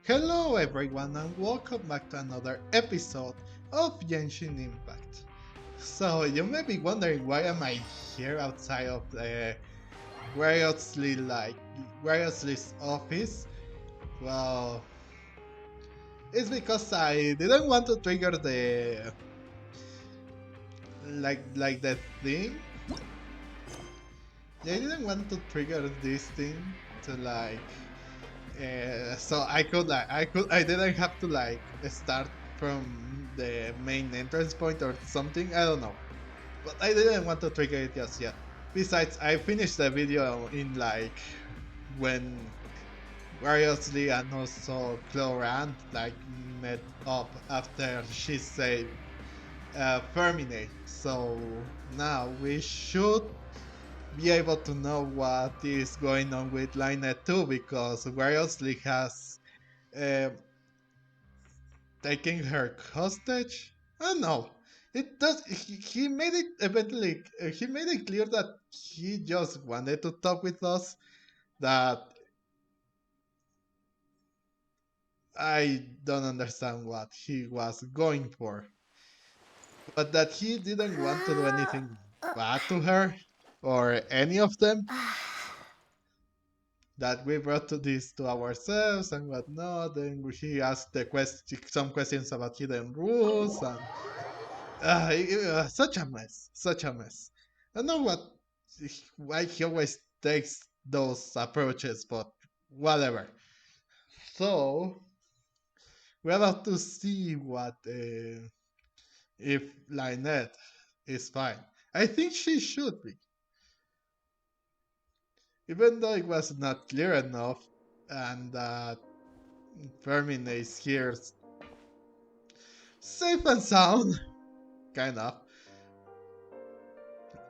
Hello everyone and welcome back to another episode of Genshin Impact. So you may be wondering why am I here outside of the Wriothesley's office? Well, it's because I didn't want to trigger the the thing. I didn't want to trigger this thing to so I didn't have to start from the main entrance point or something. I don't know, but I didn't want to trigger it just yet. Besides, I finished the video in when Wriothesley and also Clorant met up after she saved Fermine. So now we should be able to know what is going on with Linet 2 because Wriothesley has uh, taking her hostage? Oh no. It does. He made it eventually. He made it clear that he just wanted to talk with us. That I don't understand what he was going for, but that he didn't want to do anything bad to her or any of them. That we brought to this to ourselves and whatnot. Then he asked some questions about hidden rules and such a mess, such a mess. I don't know why he always takes those approaches, but whatever. So we're about to see what if Lynette is fine. I think she should be, even though it was not clear enough, and that Fermin is here safe and sound, kind of.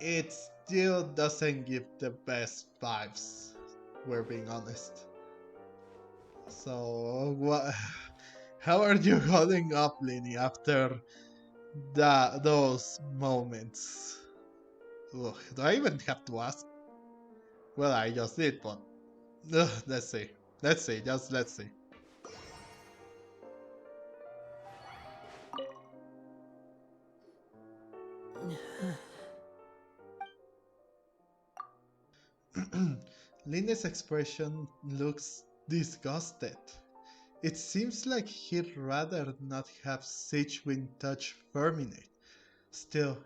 It still doesn't give the best vibes. We're being honest. So, what? How are you holding up, Lenny, after those moments? Ugh, do I even have to ask? Well, I just did, but let's see. Let's see. Just let's see. Lindy's expression looks disgusted. It seems like he'd rather not have Siegwind touch Ferminate. Still,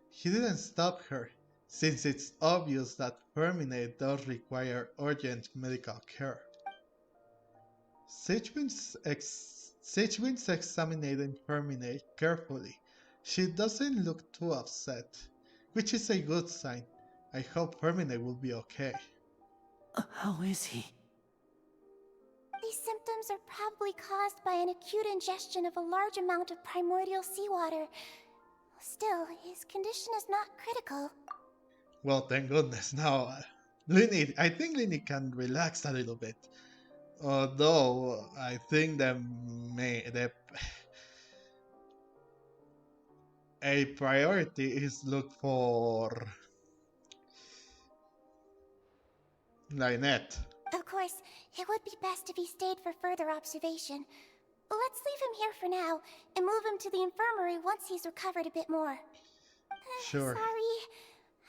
he didn't stop her, since it's obvious that Ferminate does require urgent medical care. Siegwind's examining Ferminate carefully. She doesn't look too upset, which is a good sign. I hope Ferminate will be okay. How is he? These symptoms are probably caused by an acute ingestion of a large amount of primordial seawater. Still, his condition is not critical. Well, thank goodness. Now, I think Lini can relax a little bit. Although, I think a priority is look for Lynette. Of course, it would be best if he stayed for further observation. Let's leave him here for now, and move him to the infirmary once he's recovered a bit more. Sure. Sorry.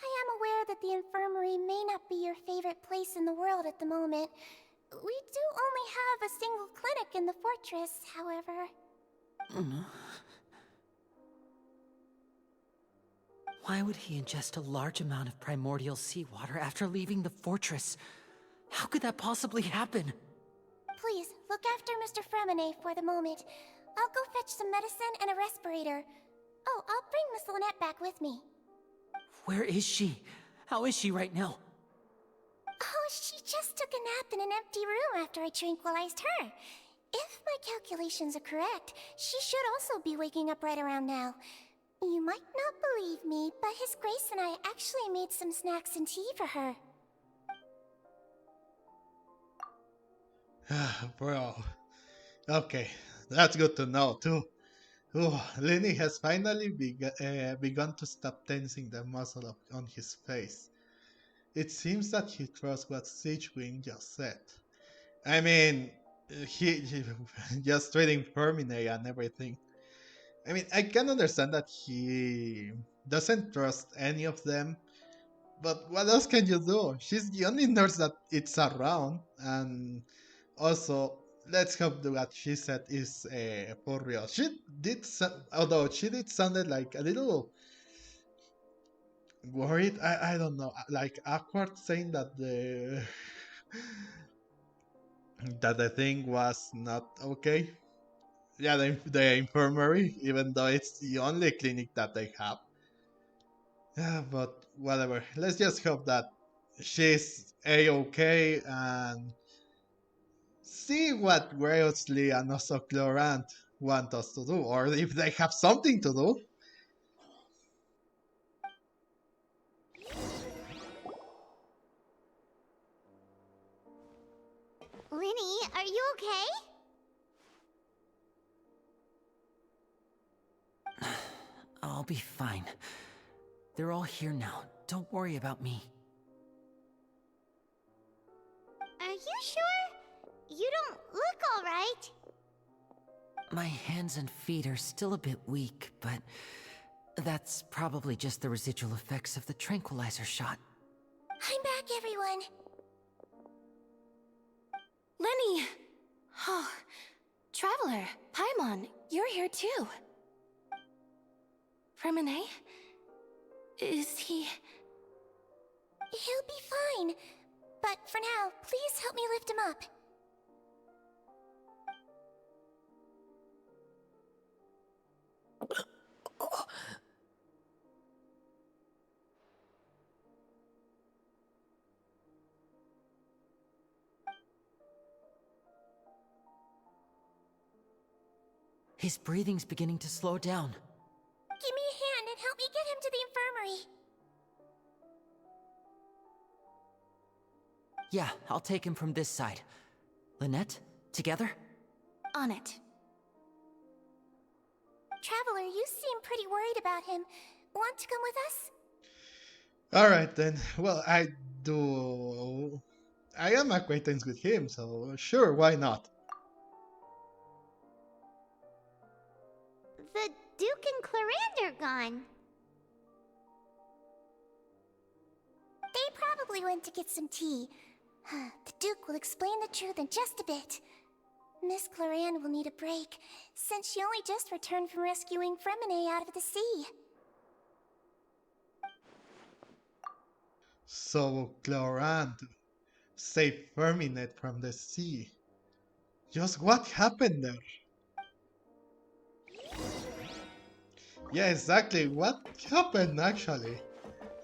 I am aware that the infirmary may not be your favorite place in the world at the moment. We do only have a single clinic in the fortress, however. Why would he ingest a large amount of primordial seawater after leaving the fortress? How could that possibly happen? Please, look after Mr. Fremine for the moment. I'll go fetch some medicine and a respirator. Oh, I'll bring Miss Lynette back with me. Where is she? How is she right now? Oh, she just took a nap in an empty room after I tranquilized her. If my calculations are correct, she should also be waking up right around now. You might not believe me, but His Grace and I actually made some snacks and tea for her. Bro. Okay, that's good to know too. Lenny has finally begun to stop tensing the muscle on his face. It seems that he trusts what Siegwing just said. I mean, he just treating Fermine and everything. I mean, I can understand that he doesn't trust any of them, but what else can you do? She's the only nurse that it's around, and also, let's hope that what she said is for real. She did, although she did sounded like a little worried. I don't know, like awkward, saying that the thing was not okay. Yeah, the infirmary, even though it's the only clinic that they have. Yeah, but whatever. Let's just hope that she's a-okay and see what Wriothesley and also Clorant want us to do, or if they have something to do. Linny, are you okay? I'll be fine. They're all here now. Don't worry about me. Are you sure? You don't look alright. My hands and feet are still a bit weak, but that's probably just the residual effects of the tranquilizer shot. I'm back, everyone. Lenny! Oh, Traveler, Paimon, you're here too. Fremine? Is he... He'll be fine. But for now, please help me lift him up. His breathing's beginning to slow down. Give me a hand and help me get him to the infirmary. Yeah, I'll take him from this side. Lynette, together? On it. Traveler, you seem pretty worried about him. Want to come with us? Alright then. Well, I am acquaintance with him, so sure, why not? The Duke and Clarande are gone. They probably went to get some tea. The Duke will explain the truth in just a bit. Miss Clarande will need a break, since she only just returned from rescuing Fremine out of the sea. So Clorant saved Ferminet from the sea. Just what happened there? Yeah, exactly. What happened actually?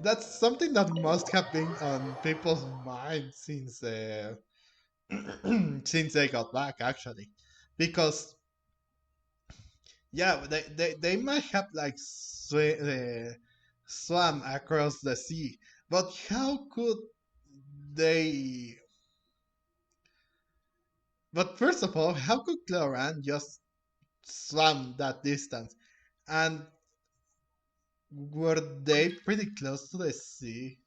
That's something that must have been on people's minds since since they got back actually, because yeah, they might have like swam across the sea, but how could they? But first of all, how could Cloran just swam that distance? And were they pretty close to the sea,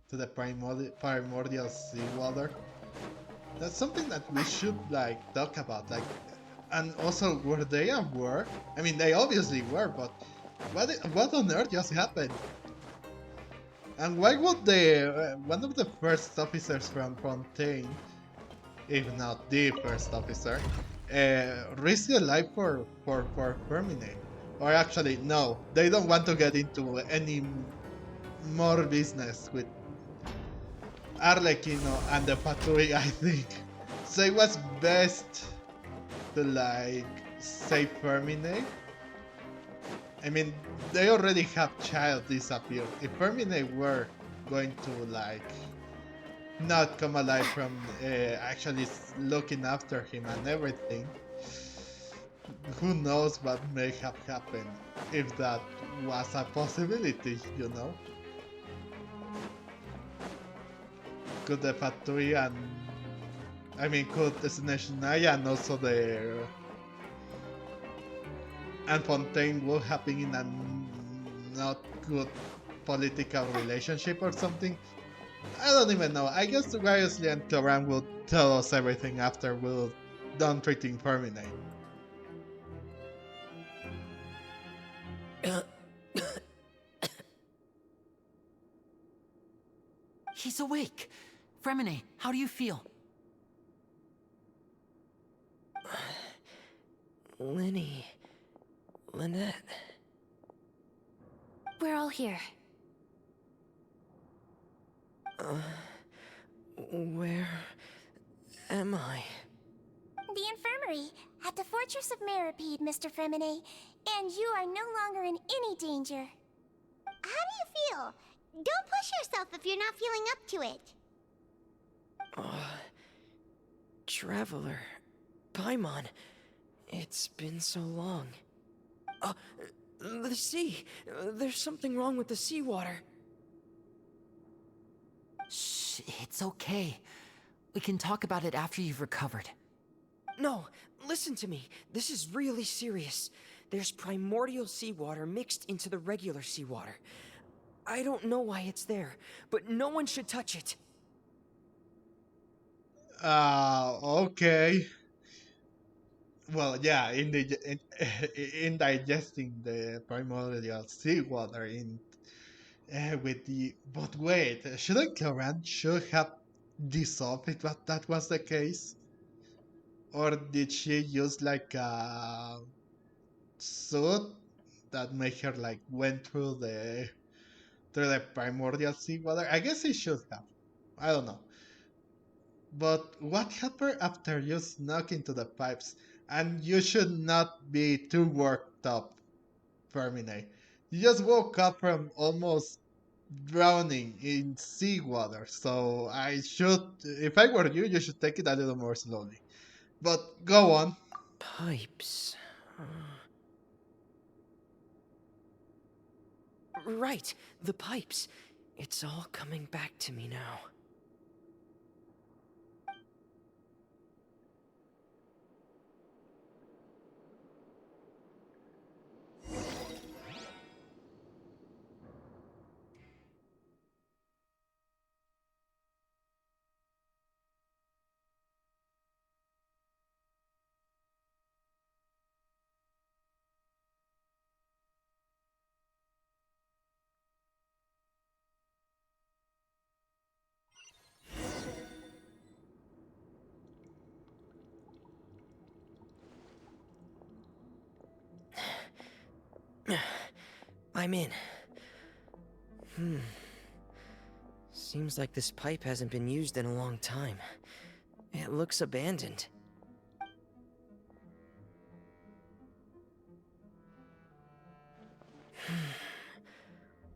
to the primordial seawater? That's something that we should like talk about. Like, and also, were they aware? I mean, they obviously were, but what on earth just happened? And why would the one of the first officers from Fontaine, if not the first officer, risk their life for Fermine? Or actually, no, they don't want to get into any more business with Arlecchino and the Fatui, I think. So it was best to like save Fermine. I mean, they already have Childe disappear. If Fermine were going to like not come alive from actually looking after him and everything, who knows what may have happened if that was a possibility, you know? Could the Fatui and I mean, could Snezhnaya and also the and Fontaine would have been in a not good political relationship or something? I don't even know. I guess Wriothesley and Cloran will tell us everything after we'll done treating Fermine. He's awake. Fremine, how do you feel? Lenny... Lynette... We're all here. Where... am I? The infirmary, at the Fortress of Meropide, Mr. Fremine, and you are no longer in any danger. How do you feel? Don't push yourself if you're not feeling up to it. Traveler... Paimon... It's been so long. The sea! There's something wrong with the seawater. Shh, it's okay. We can talk about it after you've recovered. No, listen to me. This is really serious. There's primordial seawater mixed into the regular seawater. I don't know why it's there, but no one should touch it. Okay. Well, yeah, in digesting the primordial seawater with the... But wait, shouldn't Cloran should have dissolved if that was the case? Or did she use like a suit that made her like went through the primordial seawater? I guess it should have. I don't know. But what happened after you snuck into the pipes? And you should not be too worked up, Fermine. You just woke up from almost drowning in seawater, so if I were you, you should take it a little more slowly. But go on. Pipes... Right, the pipes. It's all coming back to me now. I'm in. Seems like this pipe hasn't been used in a long time. It looks abandoned.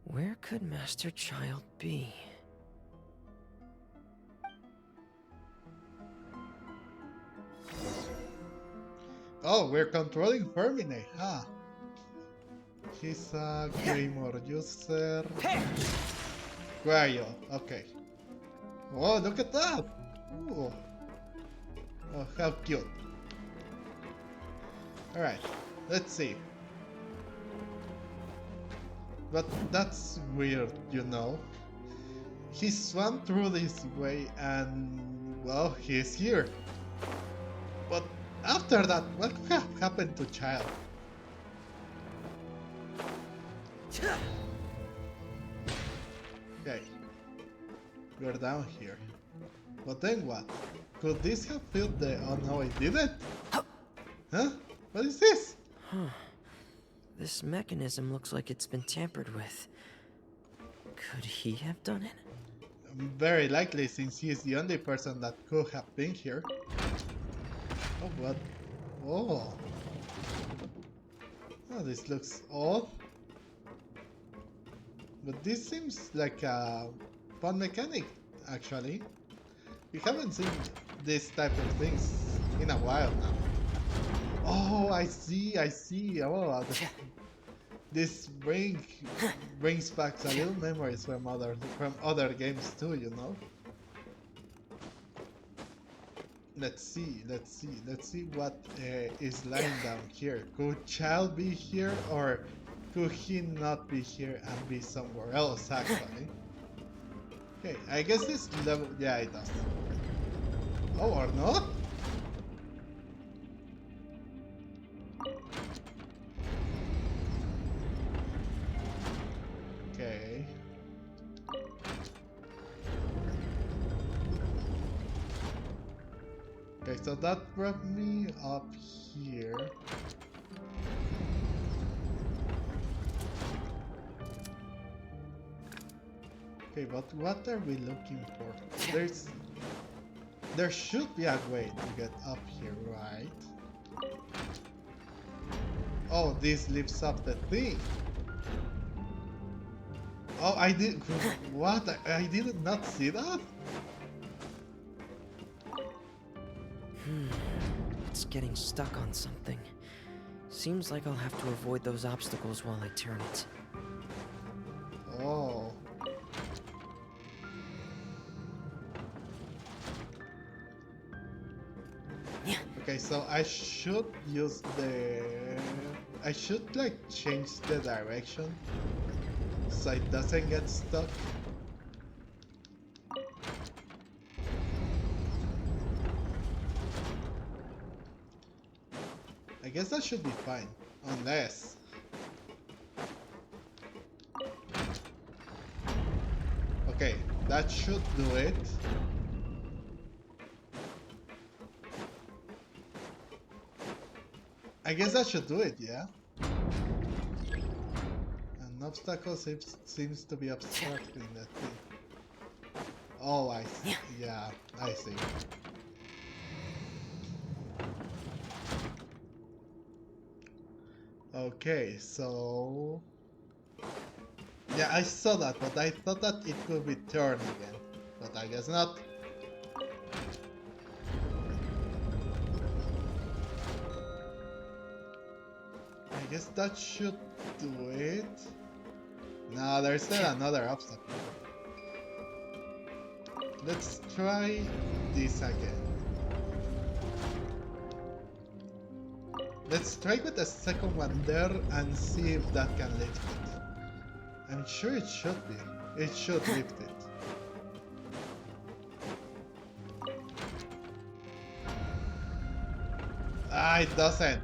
Where could Master Childe be? Oh, we're controlling Fermine, huh? He's a Claymore user. Guayo, okay. Oh, look at that! Ooh. Oh, how cute. Alright, let's see. But that's weird, you know. He swam through this way and, well, he's here. But after that, what happened to Childe? Okay, we're down here. But then what? Could this have filled the... Oh no, it didn't? Huh? What is this? This mechanism looks like it's been tampered with. Could he have done it? Very likely, since he is the only person that could have been here. Oh, what? Oh. Oh, this looks odd. But this seems like a fun mechanic, actually. We haven't seen this type of things in a while now. Oh, I see. Oh, this brings back a little memories from other games too, you know. Let's see what is lying down here. Could Childe be here, or could he not be here and be somewhere else, actually? Okay, I guess this level... Yeah, it does. Oh, or not? so that brought me up here. Okay, but what are we looking for? There should be a way to get up here, right? Oh, this lifts up the thing. Oh, I did. What? I did not see that? It's getting stuck on something. Seems like I'll have to avoid those obstacles while I turn it. Oh. Okay, so I should use the... I should like change the direction so it doesn't get stuck. I guess that should be fine, unless... Okay, that should do it. I guess that should do it, yeah? An obstacle seems to be obstructing that thing. Oh, I see. Yeah, I see. Okay, so... Yeah, I saw that, but I thought that it could be turned again. But I guess not. I guess that should do it. No, there's still another obstacle. Let's try this again. Let's try with the second one there and see if that can lift it. I'm sure it should be. It should lift it. Ah, it doesn't.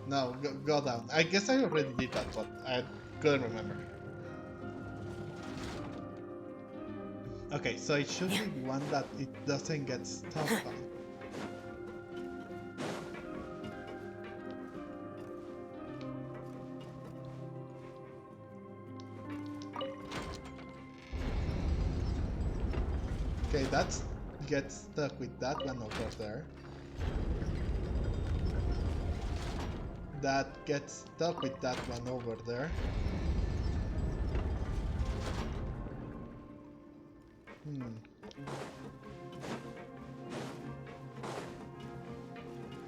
No, go down. I guess I already did that, but I couldn't remember. Okay, so it should be one that it doesn't get stuck on. Okay, that gets stuck with that one over there. That gets stuck with that one over there.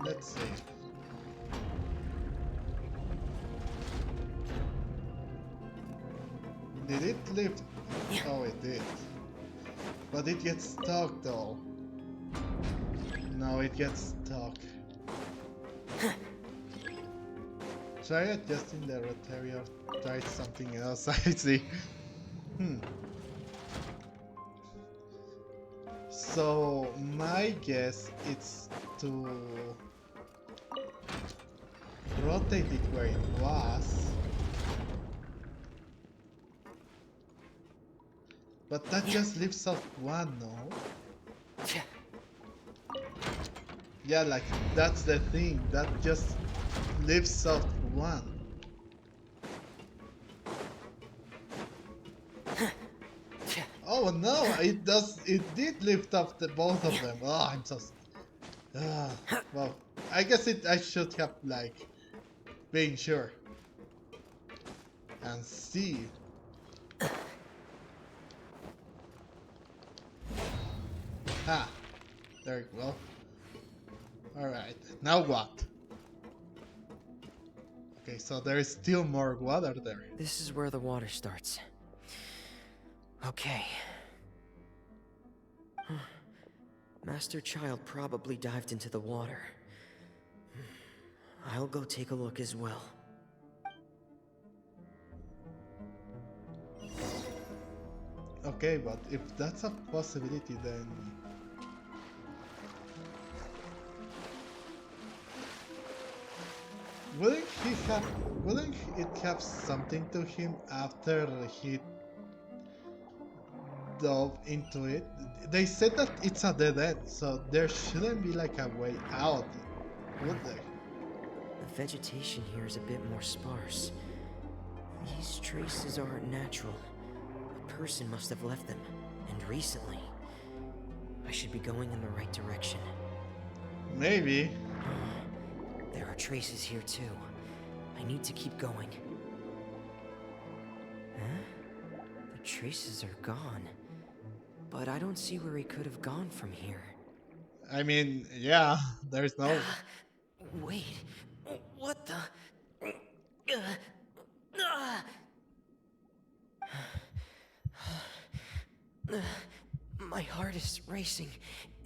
Let's see. Did it lift? Oh, it did. But it gets stuck though. No, it gets stuck. Try adjusting the rotator, try something else, I see. So, my guess is to rotate it where it was. But that just lifts off one, no? Yeah, like, that's the thing, that just lifts off one. Oh no, it did lift up the both of them. Oh, I'm so... well, I guess I should have, like, been sure. And see. Ah, there you go. Alright, now what? Okay, so there is still more water there. This is where the water starts. Okay. Master Childe probably dived into the water. I'll go take a look as well. Okay, but if that's a possibility, then... Wouldn't it have something to him after he dove into it, they said that it's a dead end, so there shouldn't be like a way out, would there? The vegetation here is a bit more sparse. These traces aren't natural. A person must have left them, and recently. I should be going in the right direction. Maybe. There are traces here too. I need to keep going. Huh? The traces are gone. But I don't see where he could have gone from here. I mean, yeah, there's no. Wait, what the? My heart is racing,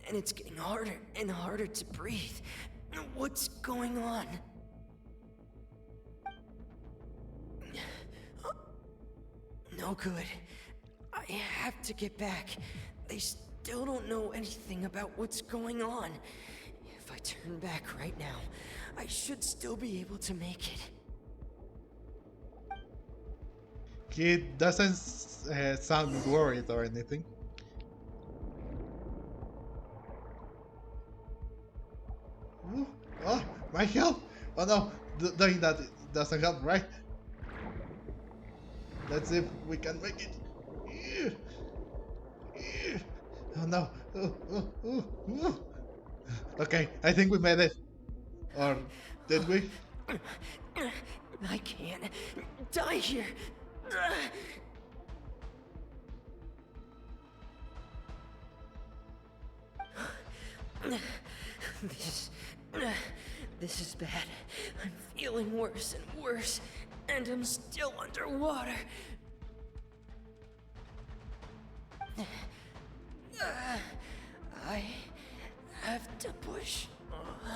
and it's getting harder and harder to breathe. What's going on? No good. I have to get back. They still don't know anything about what's going on. If I turn back right now, I should still be able to make it. He doesn't sound worried or anything. Ooh, oh, my health! Oh no, doing that doesn't help, right? Let's see if we can make it. Oh no. Okay, I think we made it. Or did we? I can't die here. This is bad. I'm feeling worse and worse, and I'm still underwater. I have to push on.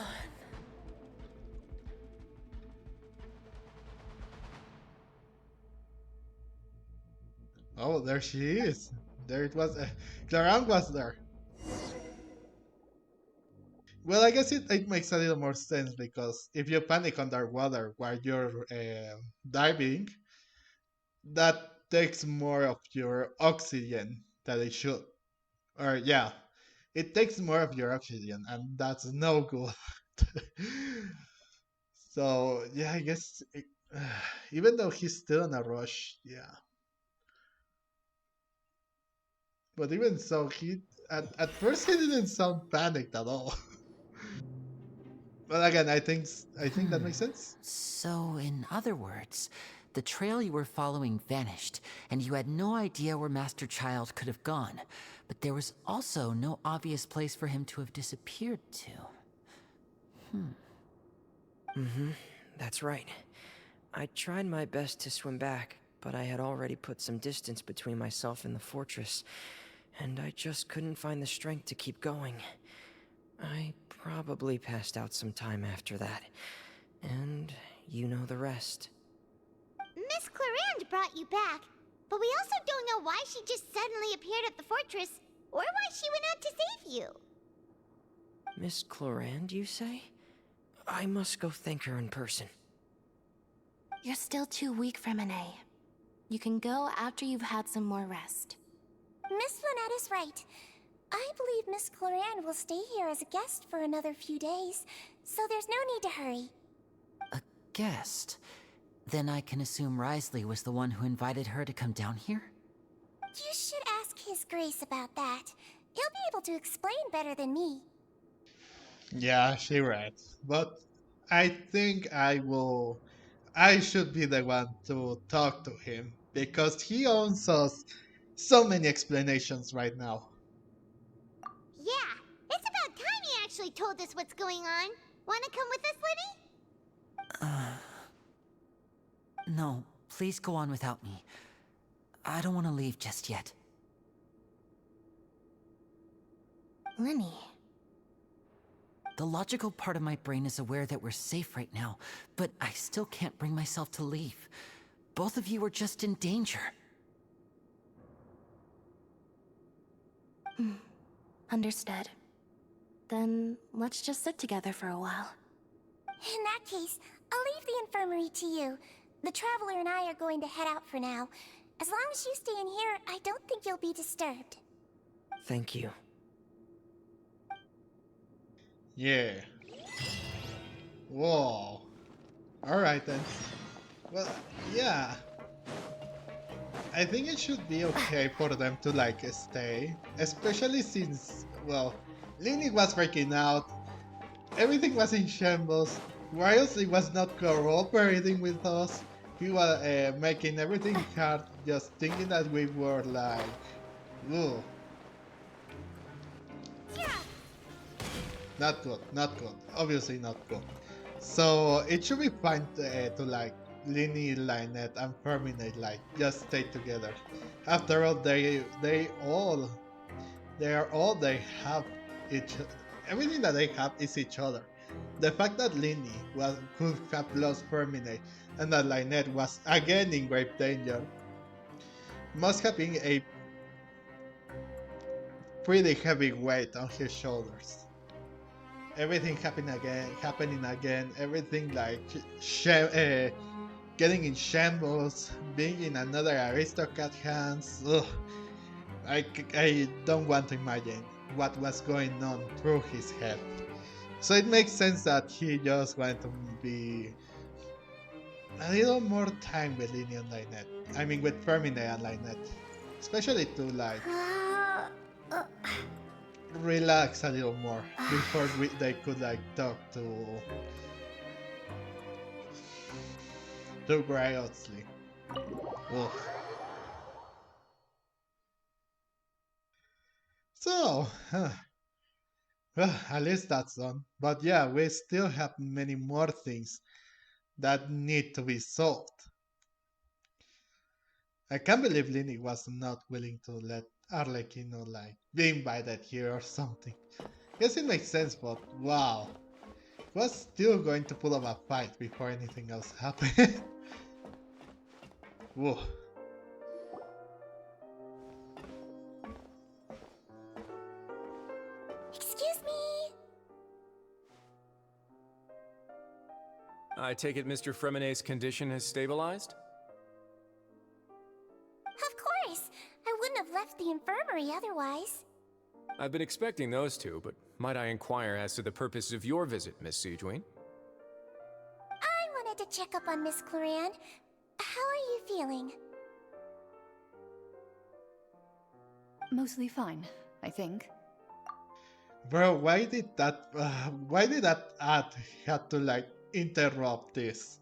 Oh, there she is. There it was. Clarang was there. Well, I guess it makes a little more sense because if you panic underwater while you're diving, that takes more of your oxygen than it should. Or, yeah, it takes more of your oxygen, and that's no good. So, yeah, I guess even though he's still in a rush, yeah. But even so, he at first he didn't sound panicked at all. But again, I think that makes sense. So, in other words, the trail you were following vanished, and you had no idea where Master Childe could have gone. But there was also no obvious place for him to have disappeared to. That's right. I tried my best to swim back, but I had already put some distance between myself and the fortress, and I just couldn't find the strength to keep going. I probably passed out some time after that, and you know the rest. Miss Clarand brought you back, but we also don't know why she just suddenly appeared at the fortress, or why she went out to save you. Miss Clorand, you say? I must go thank her in person. You're still too weak for Monet. You can go after you've had some more rest. Miss Lynette is right. I believe Miss Clarand will stay here as a guest for another few days, so there's no need to hurry. A guest? Then I can assume Wriothesley was the one who invited her to come down here? You should ask His Grace about that. He'll be able to explain better than me. Yeah, she right. But I think I should be the one to talk to him because he owns us so many explanations right now. Yeah, it's about time he actually told us what's going on. Wanna come with us, Lenny? No, please go on without me. I don't want to leave just yet. Lenny. The logical part of my brain is aware that we're safe right now, but I still can't bring myself to leave. Both of you are just in danger. Understood. Then let's just sit together for a while. In that case, I'll leave the infirmary to you. The Traveler and I are going to head out for now. As long as you stay in here, I don't think you'll be disturbed. Thank you. Yeah. Whoa. Alright then. Well, yeah. I think it should be okay for them to like stay. Especially since, well, Lily was freaking out. Everything was in shambles. Wriothesley was not cooperating with us. He was making everything hard, just thinking that we were like, ooh. Not good, not good. Obviously not good. So it should be fine to like Lini, Lynette, and Ferminate like just stay together. After all, they are all they have. Everything that they have is each other. The fact that Lini could have lost Ferminate and that Lynette was again in grave danger must have been a pretty heavy weight on his shoulders. Everything happening again, everything like getting in shambles, being in another aristocrat hands. Ugh. I don't want to imagine what was going on through his head. So it makes sense that he just wanted to be a little more time with Lini and Lynette. I mean with Fermine and Lynette. Especially to like relax a little more before they could like talk to Wriothesley. So, well, at least that's done. But yeah, we still have many more things that need to be solved. I can't believe Lini was not willing to let Arlecchino like be invited here or something. Guess it makes sense, but wow. Was still going to put up a fight before anything else happened. Whoa. Excuse me. I take it Mr. Fremonet's condition has stabilized? Of course. I wouldn't have left the infirmary otherwise. I've been expecting those two, but might I inquire as to the purpose of your visit, Miss Siegewien? I wanted to check up on Miss Cloran. How are you feeling? Mostly fine, I think. Bro, why did that ad have to like interrupt this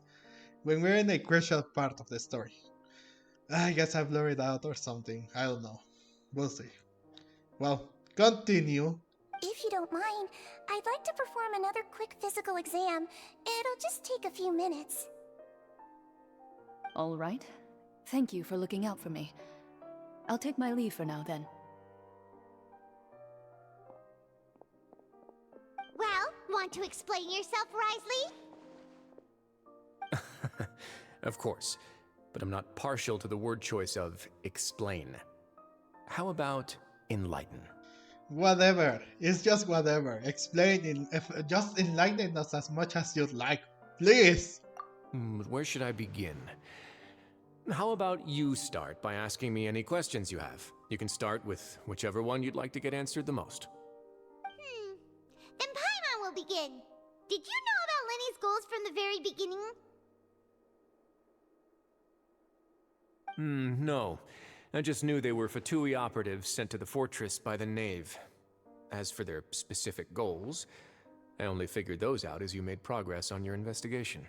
when we're in a crucial part of the story? I guess I blurred it out or something. I don't know. We'll see. Well, continue. If you don't mind, I'd like to perform another quick physical exam. It'll just take a few minutes. All right. Thank you for looking out for me. I'll take my leave for now then. Well, want to explain yourself, Wriothesley? Of course, but I'm not partial to the word choice of explain. How about enlighten? Whatever. It's just whatever. Just enlighten us as much as you'd like. Please! Where should I begin? How about you start by asking me any questions you have? You can start with whichever one you'd like to get answered the most. Then Paimon will begin. Did you know about Lenny's goals from the very beginning? No. I just knew they were Fatui operatives sent to the fortress by the Knave. As for their specific goals, I only figured those out as you made progress on your investigation.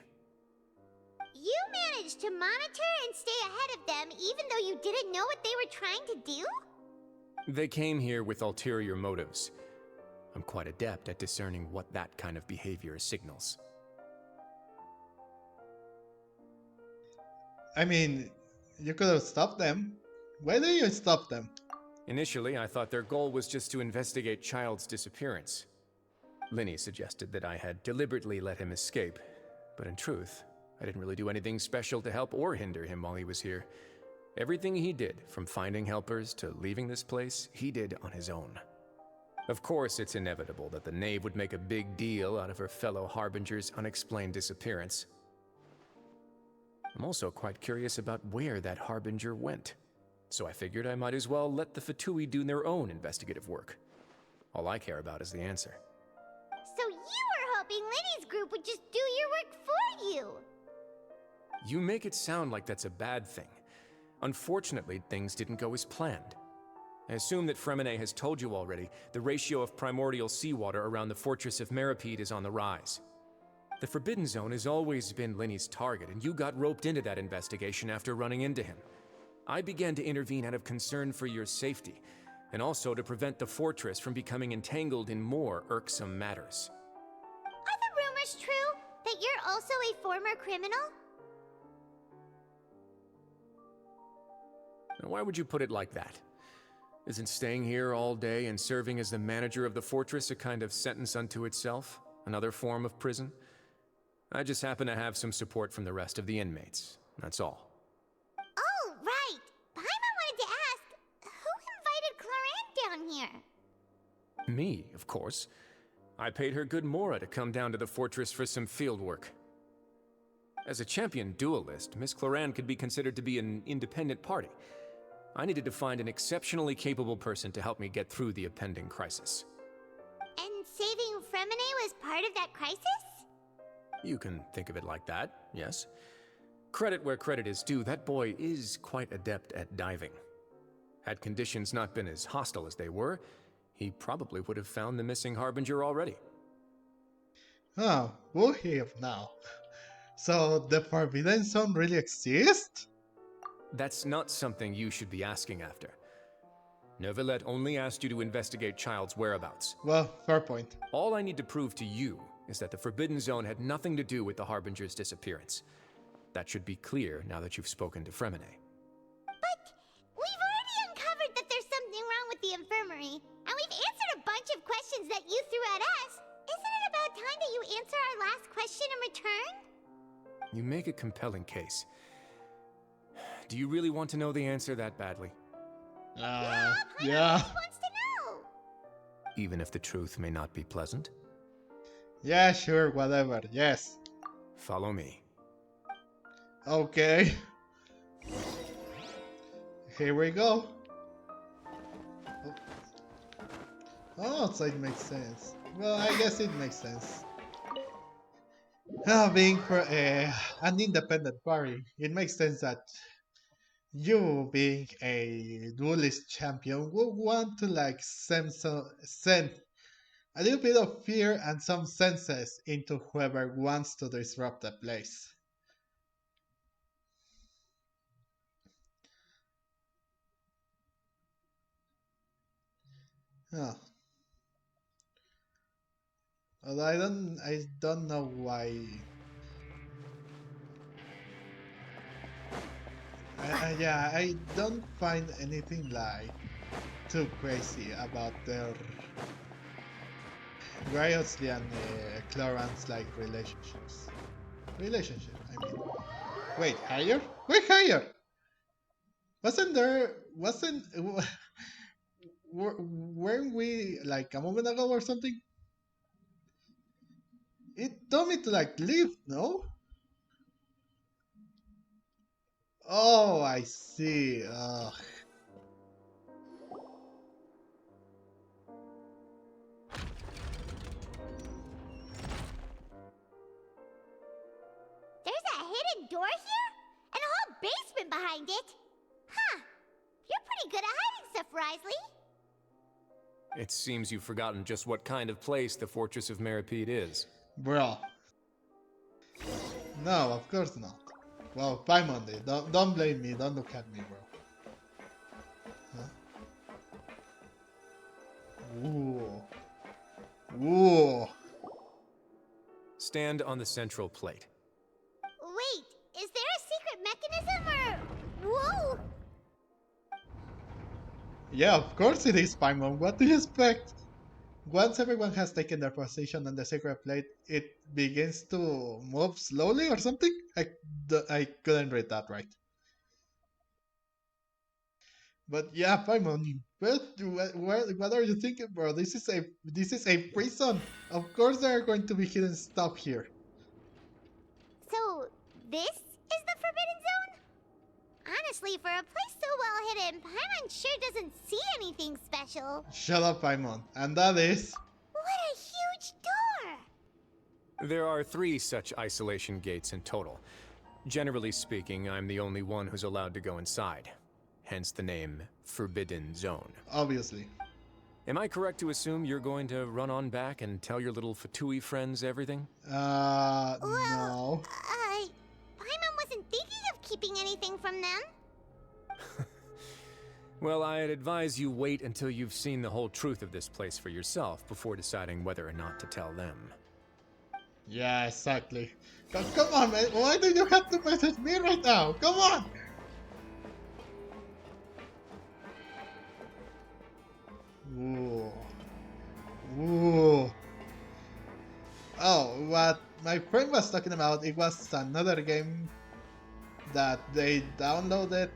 You managed to monitor and stay ahead of them even though you didn't know what they were trying to do? They came here with ulterior motives. I'm quite adept at discerning what that kind of behavior signals. I mean, you could have stopped them. Why did you stop them? Initially, I thought their goal was just to investigate Childe's disappearance. Linny suggested that I had deliberately let him escape, but in truth, I didn't really do anything special to help or hinder him while he was here. Everything he did, from finding helpers to leaving this place, he did on his own. Of course, it's inevitable that the Knave would make a big deal out of her fellow Harbinger's unexplained disappearance. I'm also quite curious about where that Harbinger went. So I figured I might as well let the Fatui do their own investigative work. All I care about is the answer. So you were hoping Linny's group would just do your work for you! You make it sound like that's a bad thing. Unfortunately, things didn't go as planned. I assume that Fremine has told you already, the ratio of primordial seawater around the Fortress of Meropide is on the rise. The Forbidden Zone has always been Linny's target, and you got roped into that investigation after running into him. I began to intervene out of concern for your safety, and also to prevent the fortress from becoming entangled in more irksome matters. Are the rumors true? That you're also a former criminal? Now, why would you put it like that? Isn't staying here all day and serving as the manager of the fortress a kind of sentence unto itself? Another form of prison? I just happen to have some support from the rest of the inmates. That's all. Oh, right! Paimon wanted to ask, who invited Cloran down here? Me, of course. I paid her good mora to come down to the fortress for some field work. As a champion duelist, Miss Cloran could be considered to be an independent party. I needed to find an exceptionally capable person to help me get through the impending crisis. And saving Fremine was part of that crisis? You can think of it like that, yes. Credit where credit is due, that boy is quite adept at diving. Had conditions not been as hostile as they were, he probably would have found the missing Harbinger already. Oh, we'll hear now. So the Forbidden Zone really exists? That's not something you should be asking after. Neuvillette only asked you to investigate Childe's whereabouts. Well, fair point. All I need to prove to you is that the Forbidden Zone had nothing to do with the Harbinger's disappearance. That should be clear now that you've spoken to Fremine. But we've already uncovered that there's something wrong with the infirmary, and we've answered a bunch of questions that you threw at us. Isn't it about time that you answer our last question in return? You make a compelling case. Do you really want to know the answer that badly? Yeah. Wants to know. Even if the truth may not be pleasant? Yeah, sure, whatever, yes. Follow me. Okay. Here we go. Oh, so it makes sense. Well, I guess it makes sense. Being for an independent party, it makes sense that you, being a duelist champion, would want to like send a little bit of fear and some senses into whoever wants to disrupt the place. Oh. Although I don't know why. Yeah, I don't find anything like too crazy about their Wriothesley and Cloran's like relationships. Relationship, I mean. Wait, higher? Wait, higher! Wasn't weren't we like a moment ago or something? It told me to like leave, no? Oh, I see. Ugh. There's a hidden door here? And a whole basement behind it? Huh. You're pretty good at hiding stuff, Wriothesley. It seems you've forgotten just what kind of place the Fortress of Meropide is. Bro. No, of course not. Well, Paimon did. Don't blame me. Don't look at me, bro. Huh? Ooh. Ooh. Stand on the central plate. Wait, is there a secret mechanism or... Whoa! Yeah, of course it is, Paimon. What do you expect? Once everyone has taken their position on the secret plate, it begins to move slowly or something? I couldn't read that right. But yeah, Paimon, what are you thinking, bro? This is a prison. Of course there are going to be hidden stuff here. So, this is the Forbidden Zone? Honestly, for a place so well hidden, Paimon sure doesn't see anything special. Shut up, Paimon. And that is... What a huge door! There are 3 such isolation gates in total. Generally speaking, I'm the only one who's allowed to go inside. Hence the name Forbidden Zone. Obviously. Am I correct to assume you're going to run on back and tell your little Fatui friends everything? No. Paimon wasn't thinking of keeping anything from them. Well, I'd advise you wait until you've seen the whole truth of this place for yourself before deciding whether or not to tell them. Yeah, exactly. Come on, man. Why do you have to message me right now? Come on! Ooh. Ooh. Oh, what my friend was talking about, it was another game that they downloaded.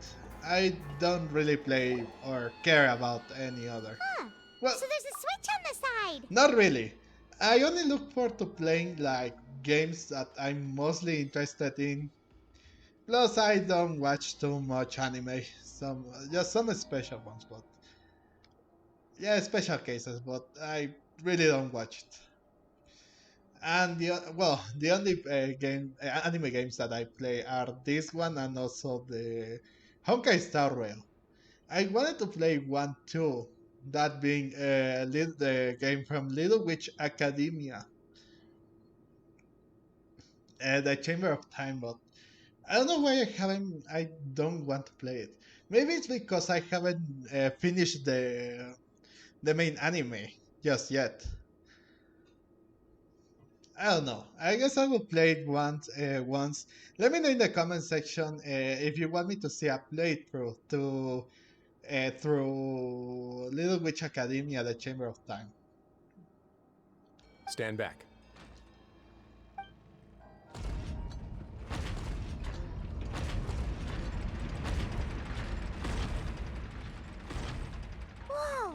I don't really play or care about any other. Huh. Well, So there's a switch on the side. not really. I only look forward to playing like games that I'm mostly interested in. Plus, I don't watch too much anime. Just some special ones, but yeah, special cases. But I really don't watch it. And the only anime games that I play are this one and also the Honkai Star Rail. I wanted to play one too, that being the game from Little Witch Academia, the Chamber of Time, but I don't know why I don't want to play it. Maybe it's because I haven't finished the main anime just yet. I don't know. I guess I will play it once. Let me know in the comment section if you want me to see a playthrough through Little Witch Academia, the Chamber of Time. Stand back. Whoa!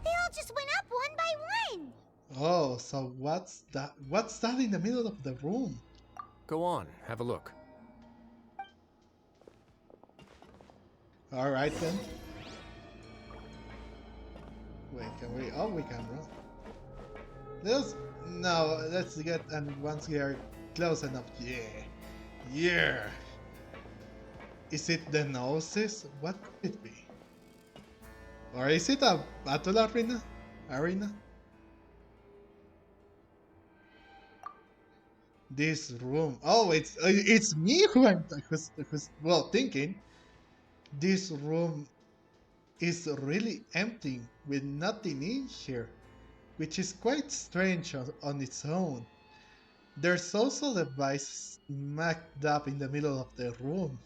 They all just went up one by one. Oh, so what's that? What's that in the middle of the room? Go on, have a look. All right then. Wait, can we? Oh, we can run. Let's get, and once we are close enough, yeah. Is it the noses? What could it be? Or is it a battle arena? This room. Oh, it's me who's thinking. This room is really empty with nothing in here, which is quite strange on its own. There's also the device smack dab in the middle of the room,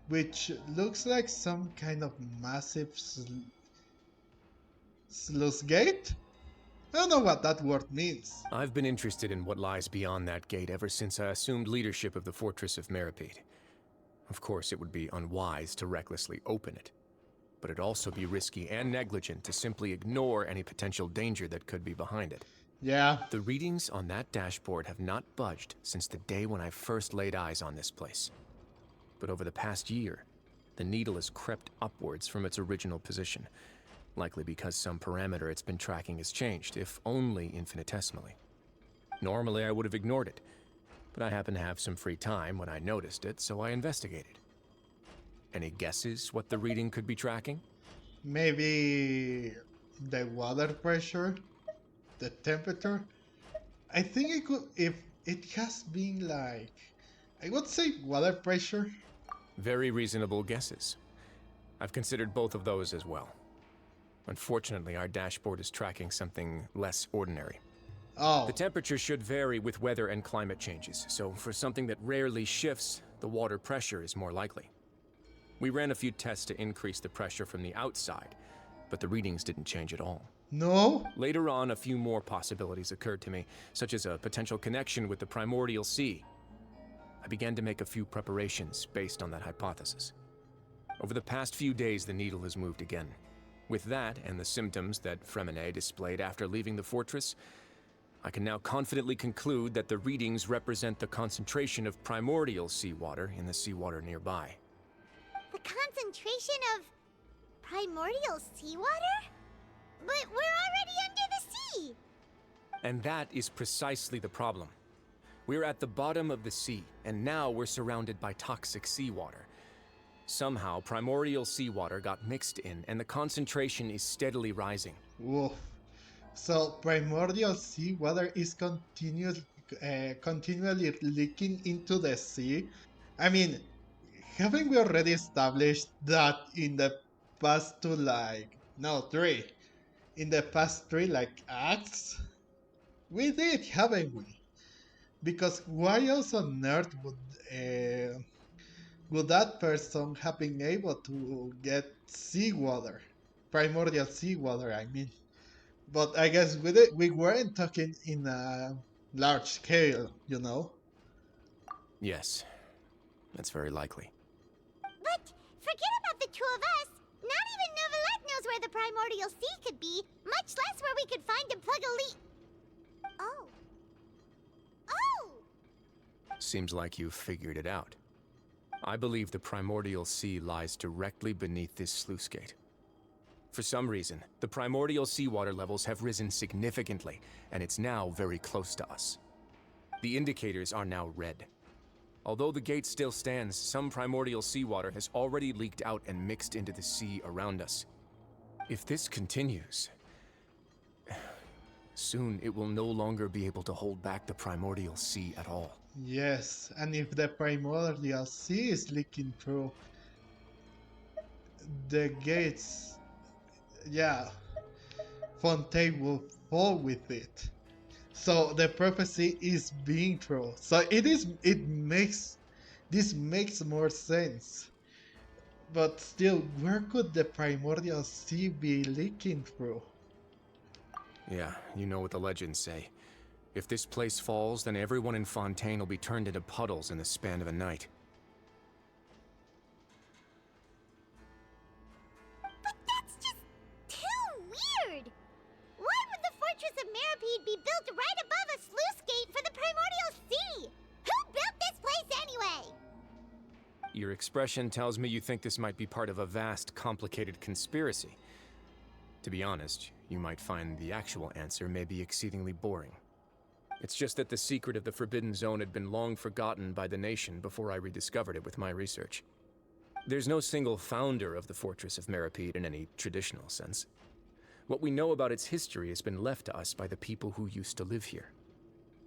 which looks like some kind of massive sluice gate? I don't know what that word means. I've been interested in what lies beyond that gate ever since I assumed leadership of the Fortress of Meropide. Of course, it would be unwise to recklessly open it, but it'd also be risky and negligent to simply ignore any potential danger that could be behind it. Yeah. The readings on that dashboard have not budged since the day when I first laid eyes on this place. But over the past year, the needle has crept upwards from its original position, likely because some parameter it's been tracking has changed, if only infinitesimally. Normally I would have ignored it, but I happened to have some free time when I noticed it, so I investigated. Any guesses what the reading could be tracking? Maybe the water pressure, the temperature. I think it could, if it has been like, I would say water pressure. Very reasonable guesses. I've considered both of those as well. Unfortunately, our dashboard is tracking something less ordinary. Oh. The temperature should vary with weather and climate changes, so for something that rarely shifts, the water pressure is more likely. We ran a few tests to increase the pressure from the outside, but the readings didn't change at all. No? Later on, a few more possibilities occurred to me, such as a potential connection with the primordial sea. I began to make a few preparations based on that hypothesis. Over the past few days, the needle has moved again. With that, and the symptoms that Fremine displayed after leaving the fortress, I can now confidently conclude that the readings represent the concentration of primordial seawater in the seawater nearby. The concentration of primordial seawater? But we're already under the sea! And that is precisely the problem. We're at the bottom of the sea, and now we're surrounded by toxic seawater. Somehow, primordial seawater got mixed in, and the concentration is steadily rising. Woof. So primordial seawater is continually leaking into the sea. I mean, haven't we already established that in the past two, three? In the past three, acts? We did, haven't we? Because why else on earth would that person have been able to get seawater? Primordial seawater, I mean. But I guess we weren't talking in a large scale, you know? Yes, that's very likely. But forget about the two of us! Not even Novelette knows where the primordial sea could be, much less where we could find and plug a leak. Oh. Oh! Seems like you've figured it out. I believe the primordial sea lies directly beneath this sluice gate. For some reason, the primordial seawater levels have risen significantly, and it's now very close to us. The indicators are now red. Although the gate still stands, some primordial seawater has already leaked out and mixed into the sea around us. If this continues, soon it will no longer be able to hold back the primordial sea at all. Yes, and if the primordial sea is leaking through the gates, yeah, Fontaine will fall with it. So the prophecy is being true. So this makes more sense. But still, where could the primordial sea be leaking through? Yeah, you know what the legends say. If this place falls, then everyone in Fontaine will be turned into puddles in the span of a night. But that's just too weird! Why would the Fortress of Meropide be built right above a sluice gate for the primordial sea? Who built this place anyway? Your expression tells me you think this might be part of a vast, complicated conspiracy. To be honest, you might find the actual answer may be exceedingly boring. It's just that the secret of the Forbidden Zone had been long forgotten by the nation before I rediscovered it with my research. There's no single founder of the Fortress of Meropide in any traditional sense. What we know about its history has been left to us by the people who used to live here.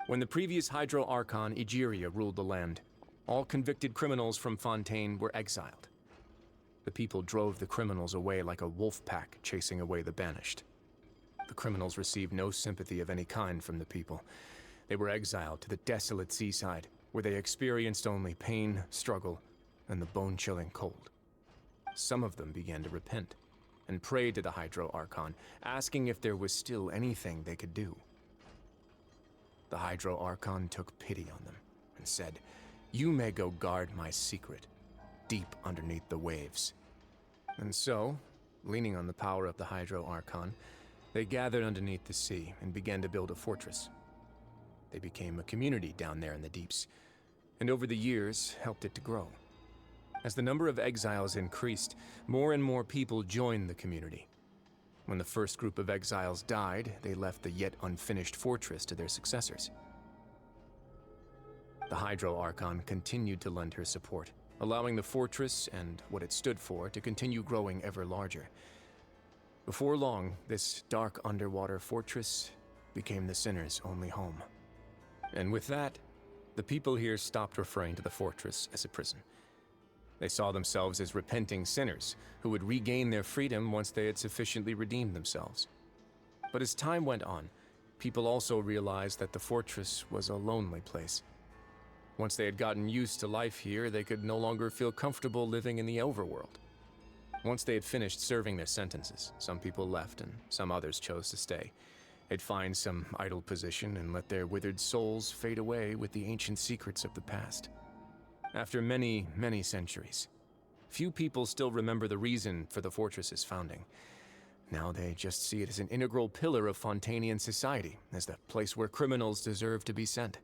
When the previous Hydro Archon, Egeria, ruled the land, all convicted criminals from Fontaine were exiled. The people drove the criminals away like a wolf pack chasing away the banished. The criminals received no sympathy of any kind from the people. They were exiled to the desolate seaside, where they experienced only pain, struggle, and the bone-chilling cold. Some of them began to repent, and prayed to the Hydro Archon, asking if there was still anything they could do. The Hydro Archon took pity on them, and said, "You may go guard my secret, deep underneath the waves." And so, leaning on the power of the Hydro Archon, they gathered underneath the sea and began to build a fortress. They became a community down there in the deeps, and over the years helped it to grow. As the number of exiles increased, more and more people joined the community. When the first group of exiles died, they left the yet unfinished fortress to their successors. The Hydro Archon continued to lend her support, allowing the fortress and what it stood for to continue growing ever larger. Before long, this dark underwater fortress became the sinner's only home. And with that, the people here stopped referring to the fortress as a prison. They saw themselves as repenting sinners who would regain their freedom once they had sufficiently redeemed themselves. But as time went on, people also realized that the fortress was a lonely place. Once they had gotten used to life here, they could no longer feel comfortable living in the overworld. Once they had finished serving their sentences, some people left and some others chose to stay. They'd find some idle position and let their withered souls fade away with the ancient secrets of the past. After many, many centuries, few people still remember the reason for the fortress's founding. Now they just see it as an integral pillar of Fontainian society, as the place where criminals deserve to be sent.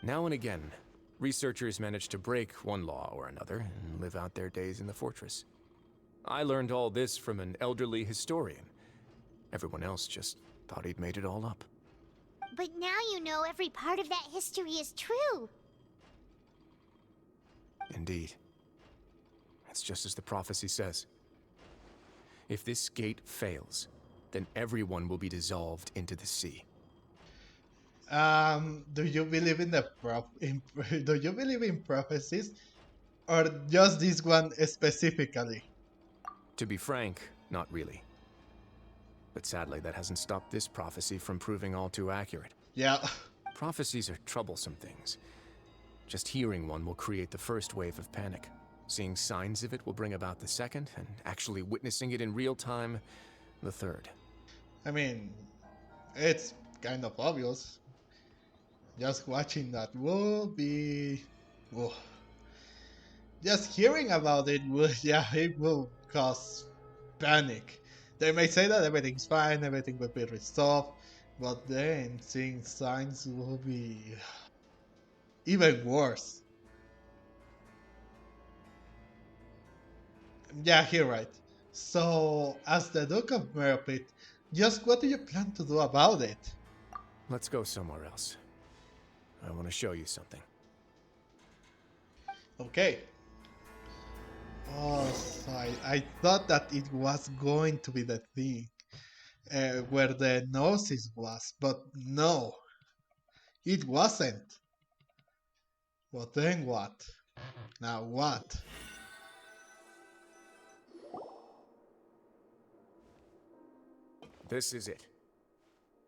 Now and again, researchers managed to break one law or another and live out their days in the fortress. I learned all this from an elderly historian. Everyone else just thought he'd made it all up. But now you know every part of that history is true. Indeed. It's just as the prophecy says. If this gate fails, then everyone will be dissolved into the sea. Do you believe in do you believe in prophecies, or just this one specifically? To be frank, not really. But sadly, that hasn't stopped this prophecy from proving all too accurate. Yeah. Prophecies are troublesome things. Just hearing one will create the first wave of panic. Seeing signs of it will bring about the second, and actually witnessing it in real time, the third. I mean, it's kind of obvious. Just watching that will be... Whoa. Just hearing about it will, yeah, it will cause panic. They may say that everything's fine, everything will be resolved, but then seeing signs will be even worse. Yeah, you're right. So, as the Duke of Meropide, just what do you plan to do about it? Let's go somewhere else. I want to show you something. Okay. Oh, so I thought that it was going to be the thing where the Gnosis was, but no, it wasn't. But then what? Now what? This is it.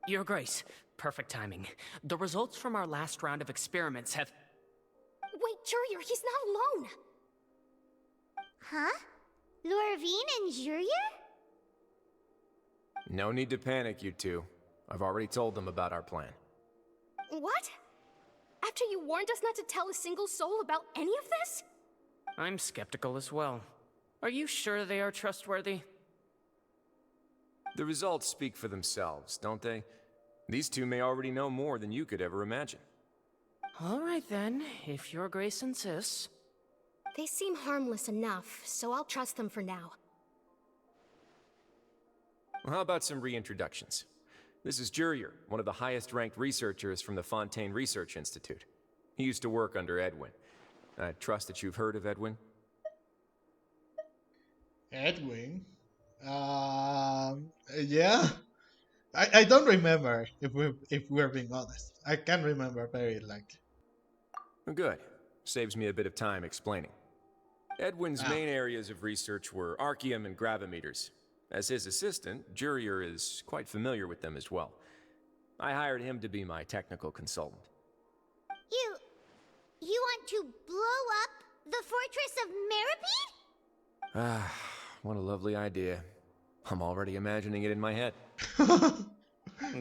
Your Grace, perfect timing. The results from our last round of experiments have... Wait, Jurier, he's not alone! Huh? Lorvine and Jurier? No need to panic, you two. I've already told them about our plan. What? After you warned us not to tell a single soul about any of this? I'm skeptical as well. Are you sure they are trustworthy? The results speak for themselves, don't they? These two may already know more than you could ever imagine. All right then, if Your Grace insists. They seem harmless enough, so I'll trust them for now. Well, how about some reintroductions? This is Jurier, one of the highest-ranked researchers from the Fontaine Research Institute. He used to work under Edwin. I trust that you've heard of Edwin? Edwin? Yeah. I don't remember, if we're being honest. I can't remember very Good. Saves me a bit of time explaining. Edwin's main areas of research were archaeum and gravimeters. As his assistant, Jurier is quite familiar with them as well. I hired him to be my technical consultant. You want to blow up the Fortress of Meropide? Ah, what a lovely idea. I'm already imagining it in my head.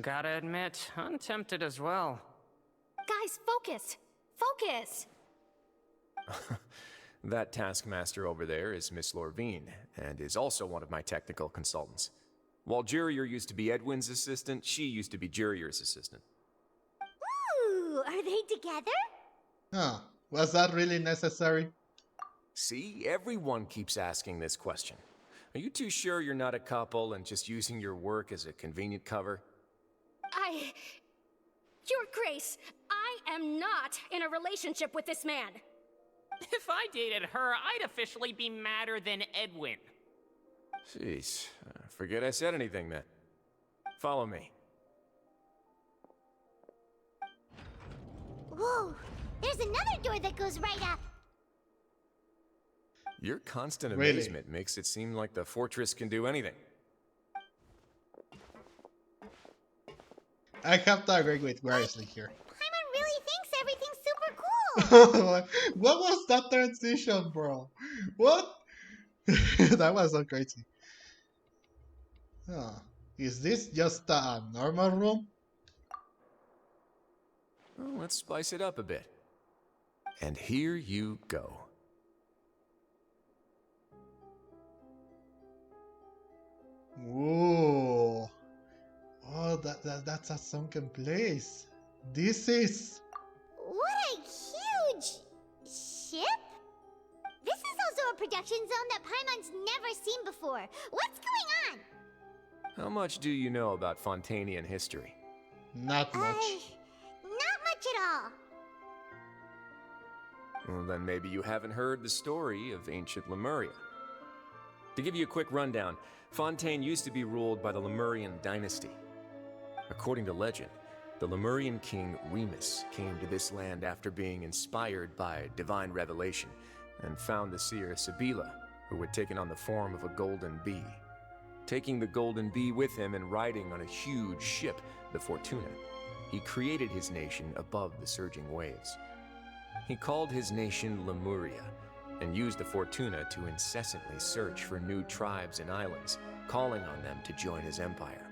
Gotta admit, I'm tempted as well. Guys, focus! Focus! That taskmaster over there is Miss Lorvine, and is also one of my technical consultants. While Jurier used to be Edwin's assistant, she used to be Jurier's assistant. Ooh, are they together? Huh. Was that really necessary? See, everyone keeps asking this question. Are you too sure you're not a couple and just using your work as a convenient cover? Your Grace, I am not in a relationship with this man. If I dated her, I'd officially be madder than Edwin. Jeez, forget I said anything then. Follow me. Whoa, there's another door that goes right up. Your constant Really? amazement makes it seem like the fortress can do anything. I have to agree with Wriothesley here. Paimon really thinks everything's super cool. What was that transition, bro? What? That was so crazy. Huh. Is this just a normal room? Well, let's spice it up a bit. And here you go. Whoa. Oh, that's a sunken place. This is... What a huge ship? This is also a production zone that Paimon's never seen before. What's going on? How much do you know about Fontanian history? Not much. Not much at all. Well, then maybe you haven't heard the story of ancient Lemuria. To give you a quick rundown, Fontaine used to be ruled by the Lemurian dynasty. According to legend, the Lemurian king Remus came to this land after being inspired by divine revelation and found the seer Sibila, who had taken on the form of a golden bee. Taking the golden bee with him and riding on a huge ship, the Fortuna, he created his nation above the surging waves. He called his nation Lemuria and used the Fortuna to incessantly search for new tribes and islands, calling on them to join his empire.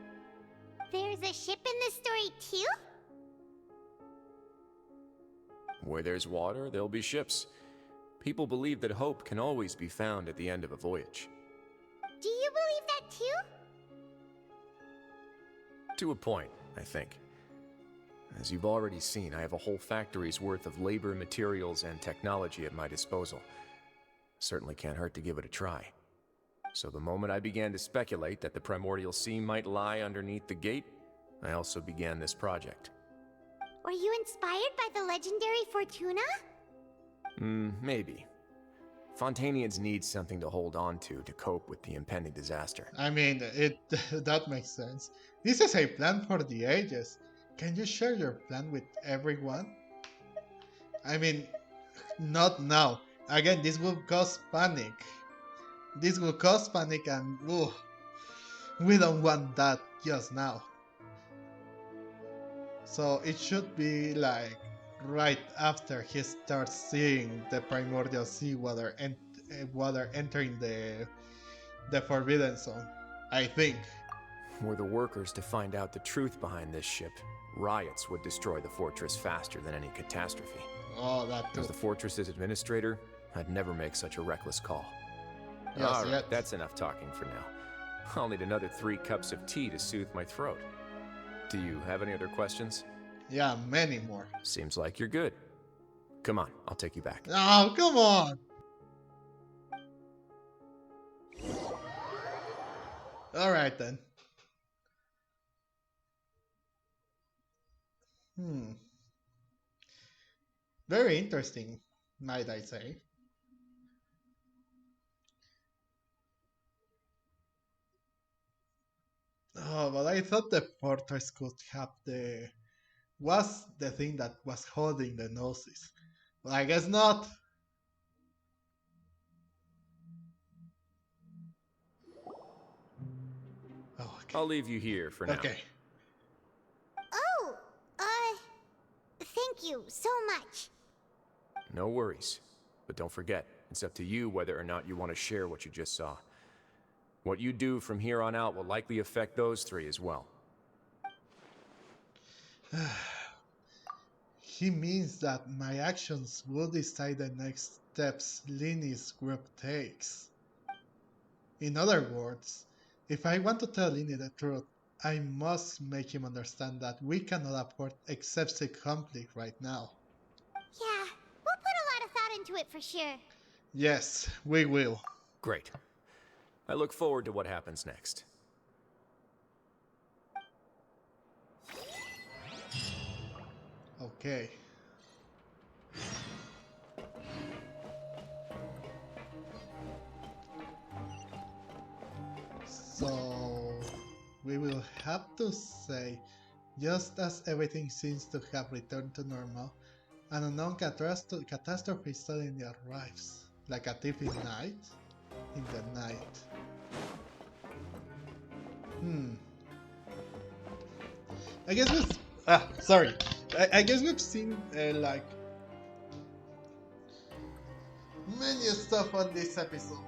There's a ship in this story too? Where there's water, there'll be ships. People believe that hope can always be found at the end of a voyage. Do you believe that too? To a point, I think. As you've already seen, I have a whole factory's worth of labor, materials, and technology at my disposal. Certainly can't hurt to give it a try. So the moment I began to speculate that the Primordial Sea might lie underneath the gate, I also began this project. Were you inspired by the legendary Fortuna? Maybe. Fontanians need something to hold on to cope with the impending disaster. I mean, that makes sense. This is a plan for the ages. Can you share your plan with everyone? I mean, not now. Again, this will cause panic. This will cause panic and we don't want that just now. So it should be like right after he starts seeing the primordial seawater and water entering the Forbidden Zone, I think. Were the workers to find out the truth behind this ship, riots would destroy the fortress faster than any catastrophe. Oh, that too. As the fortress's administrator, I'd never make such a reckless call. Yes, All right, yet. that's enough talking for now. I'll need another 3 cups of tea to soothe my throat. Do you have any other questions? Yeah, many more. Seems like you're good. Come on, I'll take you back. Oh, come on! Alright then. Very interesting, might I say. Oh, but I thought the fortress could have was the thing that was holding the Gnosis. But I guess not. Oh, okay. I'll leave you here for now. Okay. Oh, thank you so much. No worries. But don't forget, it's up to you whether or not you want to share what you just saw. What you do from here on out will likely affect those 3 as well. He means that my actions will decide the next steps Lini's group takes. In other words, if I want to tell Lini the truth, I must make him understand that we cannot afford excessive conflict right now. Yeah, we'll put a lot of thought into it for sure. Yes, we will. Great. I look forward to what happens next. Okay. So we will have to say, just as everything seems to have returned to normal, an unknown catastrophe suddenly arrives, like a thief in the night. I guess I guess we've seen like many stuff on this episode.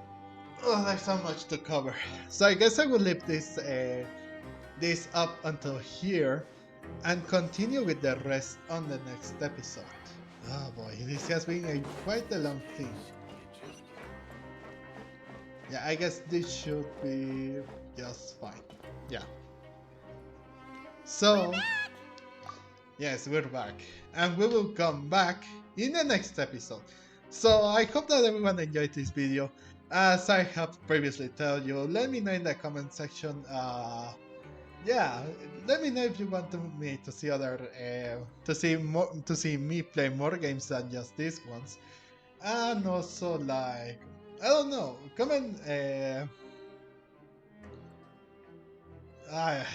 Oh, there's so much to cover. So I guess I will leave this this up until here and continue with the rest on the next episode. Oh boy, this has been quite a long thing. Yeah, I guess this should be just fine. Yeah. So, Yes, we're back, and we will come back in the next episode. So I hope that everyone enjoyed this video. As I have previously told you, let me know in the comment section. Yeah, let me know if you want me to see other, to see me play more games than just these ones, and also like I don't know, comment. I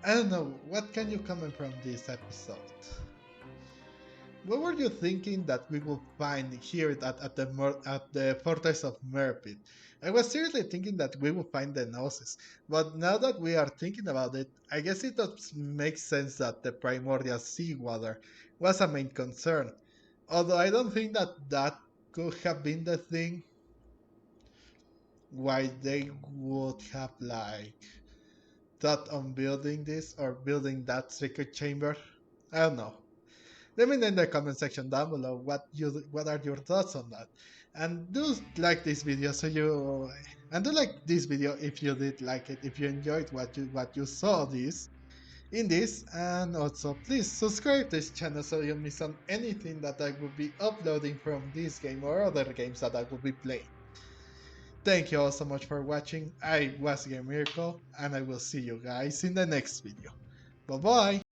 I don't know. What can you comment from this episode? What were you thinking that we will find here at the Fortress of Meropide? I was seriously thinking that we will find the Gnosis, but now that we are thinking about it, I guess it does make sense that the primordial seawater was a main concern. Although I don't think that that could have been the thing why they would have like thought on building this or building that secret chamber. I don't know. Let me know in the comment section down below what are your thoughts on that. And do like this video do like this video if you did like it, if you enjoyed what you saw in this, and also please subscribe to this channel so you don't miss on anything that I will be uploading from this game or other games that I will be playing. Thank you all so much for watching. I was Game Miracle, and I will see you guys in the next video. Bye bye!